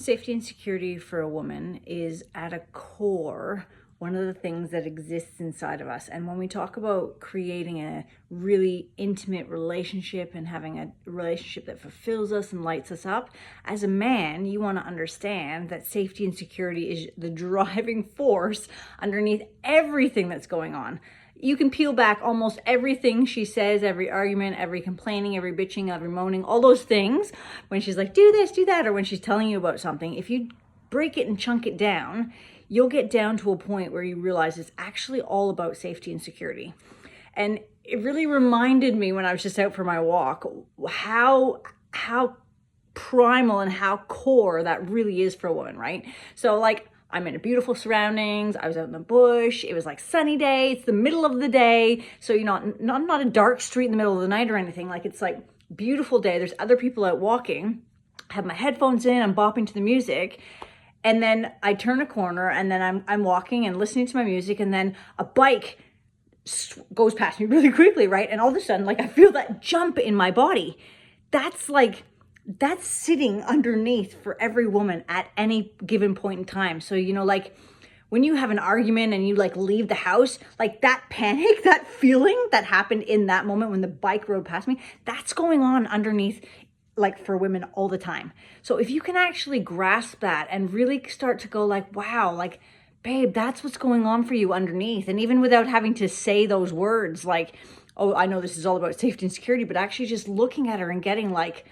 Safety and security for a woman is at a core one of the things that exists inside of us. And when we talk about creating a really intimate relationship and having a relationship that fulfills us and lights us up, as a man, you want to understand that safety and security is the driving force underneath everything that's going on. You can peel back almost everything she says, every argument, every complaining, every bitching, every moaning, all those things. When she's like, do this, do that, or when she's telling you about something, if you break it and chunk it down, you'll get down to a point where you realize it's actually all about safety and security. And it really reminded me when I was just out for my walk, how primal and how core that really is for a woman, right? So like, I'm in beautiful surroundings. I was out in the bush. It was like sunny day. It's the middle of the day. So you're not a dark street in the middle of the night or anything. Like, it's like beautiful day. There's other people out walking. I have my headphones in. I'm bopping to the music. And then I turn a corner and then I'm walking and listening to my music. And then a bike goes past me really quickly, right? And all of a sudden, like, I feel that jump in my body. That's sitting underneath for every woman at any given point in time. So, like when you have an argument and you like leave the house, like that panic, that feeling that happened in that moment when the bike rode past me, that's going on underneath, like, for women all the time. So if you can actually grasp that and really start to go like, wow, like, babe, that's what's going on for you underneath. And even without having to say those words, like, oh, I know this is all about safety and security, but actually just looking at her and getting like,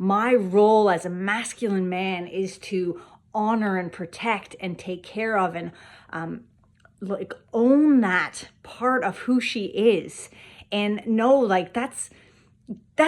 my role as a masculine man is to honor and protect and take care of and like own that part of who she is, and know like that's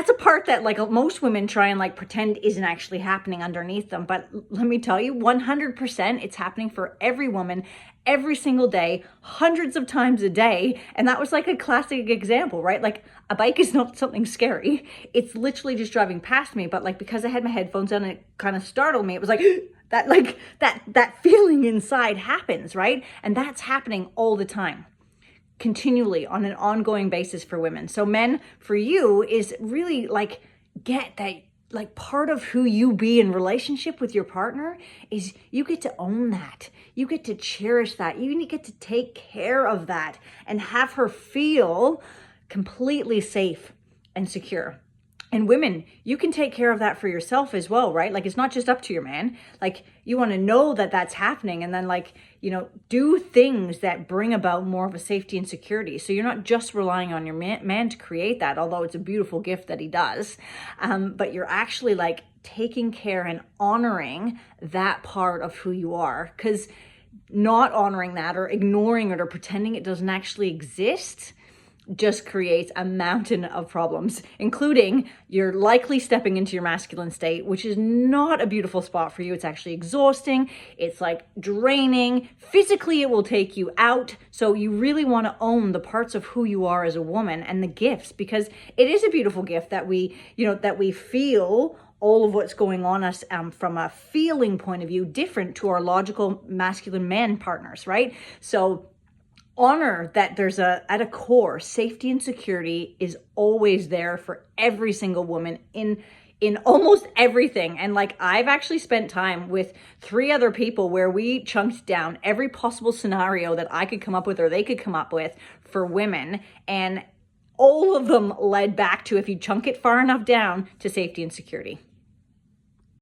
a part that like most women try and like pretend isn't actually happening underneath them. But let me tell you, 100% it's happening for every woman every single day, hundreds of times a day. And that was like a classic example, right? Like, a bike is not something scary. It's literally just driving past me. But like, because I had my headphones on, it kind of startled me. It was like that, like that feeling inside happens, right? And that's happening all the time, continually, on an ongoing basis for women. So men, for you, is really like, get that, like, part of who you be in relationship with your partner is you get to own that. You get to cherish that. You get to take care of that and have her feel completely safe and secure. And women, you can take care of that for yourself as well, right? Like, it's not just up to your man. Like, you want to know that that's happening, and then like, do things that bring about more of a safety and security. So you're not just relying on your man to create that, although it's a beautiful gift that he does. But you're actually like taking care and honoring that part of who you are, because not honoring that or ignoring it or pretending it doesn't actually exist just creates a mountain of problems, including you're likely stepping into your masculine state, which is not a beautiful spot for you. It's actually exhausting. It's like draining. Physically, it will take you out. So you really want to own the parts of who you are as a woman and the gifts, because it is a beautiful gift that we feel all of what's going on us from a feeling point of view, different to our logical masculine man partners, right? So honor that there's at a core, safety and security is always there for every single woman in almost everything. And like, I've actually spent time with 3 other people where we chunked down every possible scenario that I could come up with or they could come up with for women. And all of them led back to, if you chunk it far enough down, to safety and security.